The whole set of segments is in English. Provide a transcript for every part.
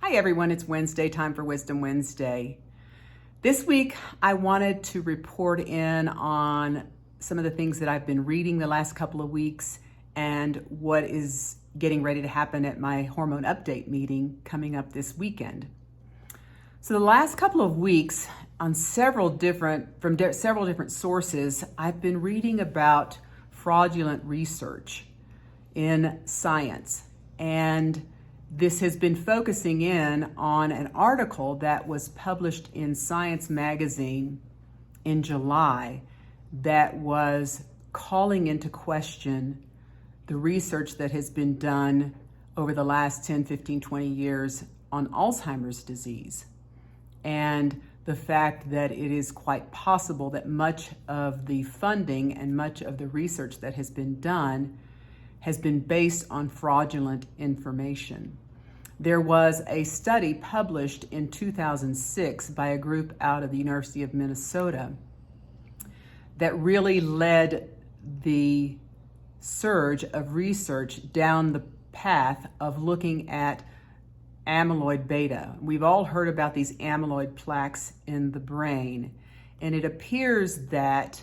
Hi everyone, it's Wednesday, time for Wisdom Wednesday. This week I wanted to report in on some of the things that I've been reading the last couple of weeks and what is getting ready to happen at my hormone update meeting coming up this weekend. So the last couple of weeks on several different sources, I've been reading about fraudulent research in science, and this has been focusing in on an article that was published in Science magazine in July that was calling into question the research that has been done over the last 10, 15, 20 years on Alzheimer's disease, and the fact that it is quite possible that much of the funding and much of the research that has been done has been based on fraudulent information. There was a study published in 2006 by a group out of the University of Minnesota that really led the surge of research down the path of looking at amyloid beta. We've all heard about these amyloid plaques in the brain, and it appears that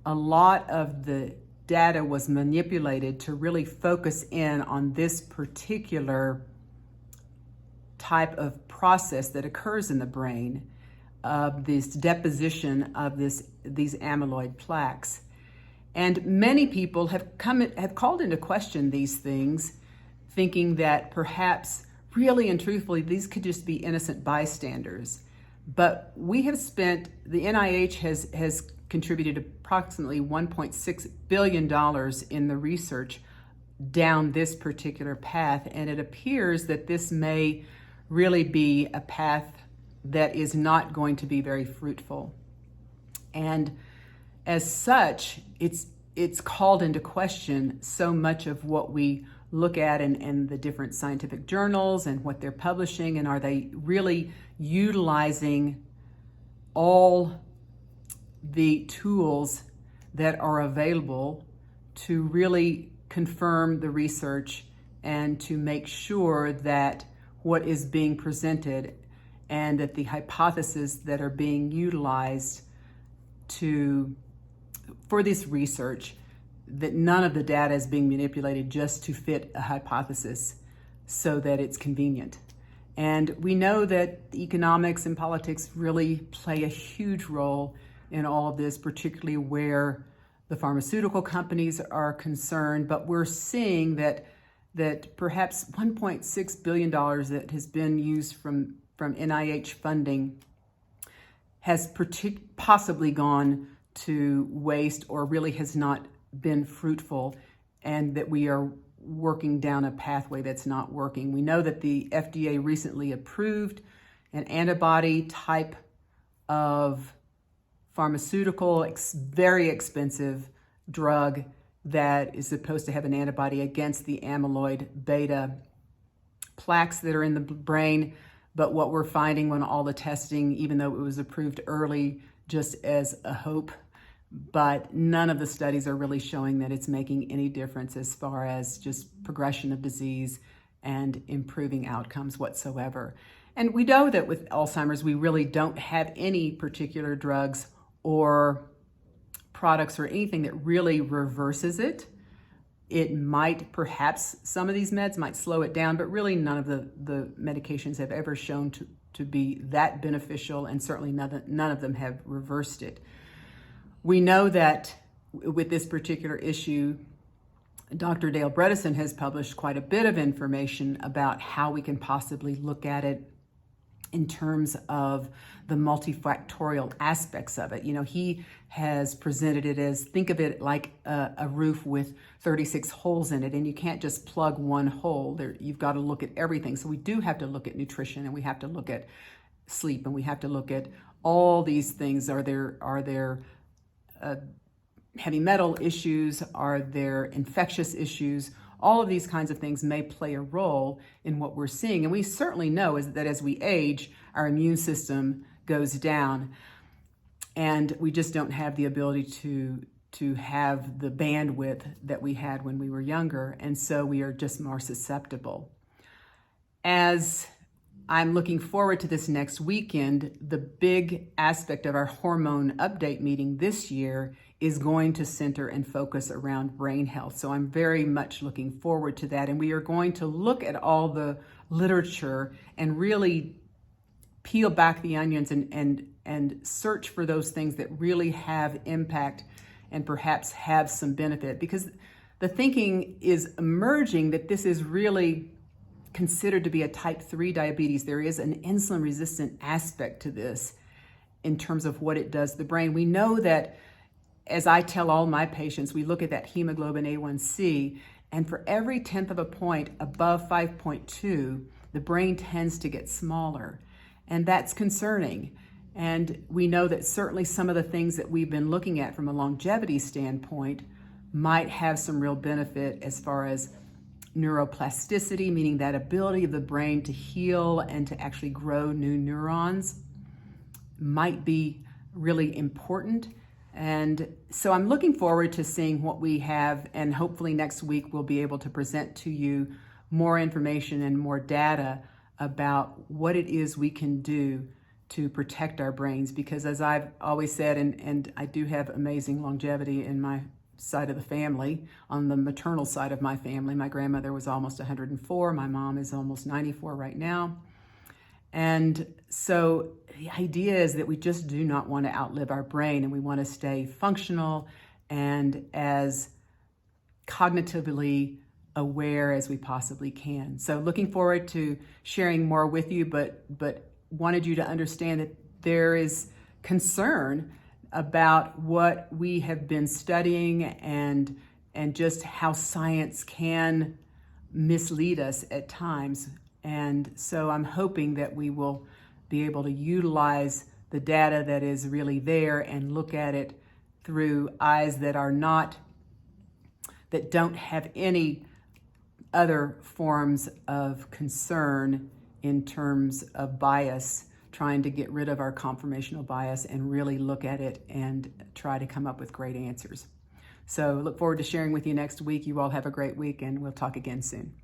a lot of the data was manipulated to really focus in on this particular type of process that occurs in the brain of this deposition of these amyloid plaques. And many people have called into question these things, thinking that perhaps really and truthfully these could just be innocent bystanders. But the NIH has contributed approximately $1.6 billion in the research down this particular path, and it appears that this may really be a path that is not going to be very fruitful. And as such, it's called into question so much of what we look at in the different scientific journals and what they're publishing, and are they really utilizing all the tools that are available to really confirm the research and to make sure that what is being presented and that the hypotheses that are being utilized for this research, that none of the data is being manipulated just to fit a hypothesis so that it's convenient. And we know that economics and politics really play a huge role in all of this, particularly where the pharmaceutical companies are concerned. But we're seeing that perhaps $1.6 billion that has been used from NIH funding has possibly gone to waste or really has not been fruitful, and that we are working down a pathway that's not working. We know that the FDA recently approved an antibody type of pharmaceutical, very expensive drug that is supposed to have an antibody against the amyloid beta plaques that are in the brain. But what we're finding when all the testing, even though it was approved early just as a hope, but none of the studies are really showing that it's making any difference as far as just progression of disease and improving outcomes whatsoever. And we know that with Alzheimer's, we really don't have any particular drugs or products or anything that really reverses it. It might, perhaps some of these meds might slow it down, but really none of the medications have ever shown to be that beneficial, and certainly none of them have reversed it. We know that with this particular issue, Dr. Dale Bredesen has published quite a bit of information about how we can possibly look at it in terms of the multifactorial aspects of it. You know, he has presented it as, think of it like a roof with 36 holes in it, and you can't just plug one hole. You've got to look at everything. So we do have to look at nutrition, and we have to look at sleep, and we have to look at all these things. Are there heavy metal issues? Are there infectious issues? All of these kinds of things may play a role in what we're seeing. And we certainly know that as we age, our immune system goes down, and we just don't have the ability to have the bandwidth that we had when we were younger. And so we are just more susceptible. As I'm looking forward to this next weekend. The big aspect of our hormone update meeting this year is going to center and focus around brain health. So I'm very much looking forward to that. And we are going to look at all the literature and really peel back the onions and search for those things that really have impact and perhaps have some benefit, because the thinking is emerging that this is really considered to be a type 3 diabetes. There is an insulin resistant aspect to this in terms of what it does to the brain. We know that, as I tell all my patients, we look at that hemoglobin A1C, and for every 1/10 of a point above 5.2, the brain tends to get smaller. And that's concerning. And we know that certainly some of the things that we've been looking at from a longevity standpoint might have some real benefit as far as neuroplasticity, meaning that ability of the brain to heal and to actually grow new neurons might be really important. And so I'm looking forward to seeing what we have, and hopefully next week we'll be able to present to you more information and more data about what it is we can do to protect our brains. Because as I've always said, and I do have amazing longevity in my side of the family, on the maternal side of my family. My grandmother was almost 104. My mom is almost 94 right now. And so the idea is that we just do not want to outlive our brain, and we want to stay functional and as cognitively aware as we possibly can. So looking forward to sharing more with you, but wanted you to understand that there is concern about what we have been studying and just how science can mislead us at times. And so I'm hoping that we will be able to utilize the data that is really there and look at it through eyes that don't have any other forms of concern in terms of bias, trying to get rid of our confirmational bias and really look at it and try to come up with great answers. So look forward to sharing with you next week. You all have a great week, and we'll talk again soon.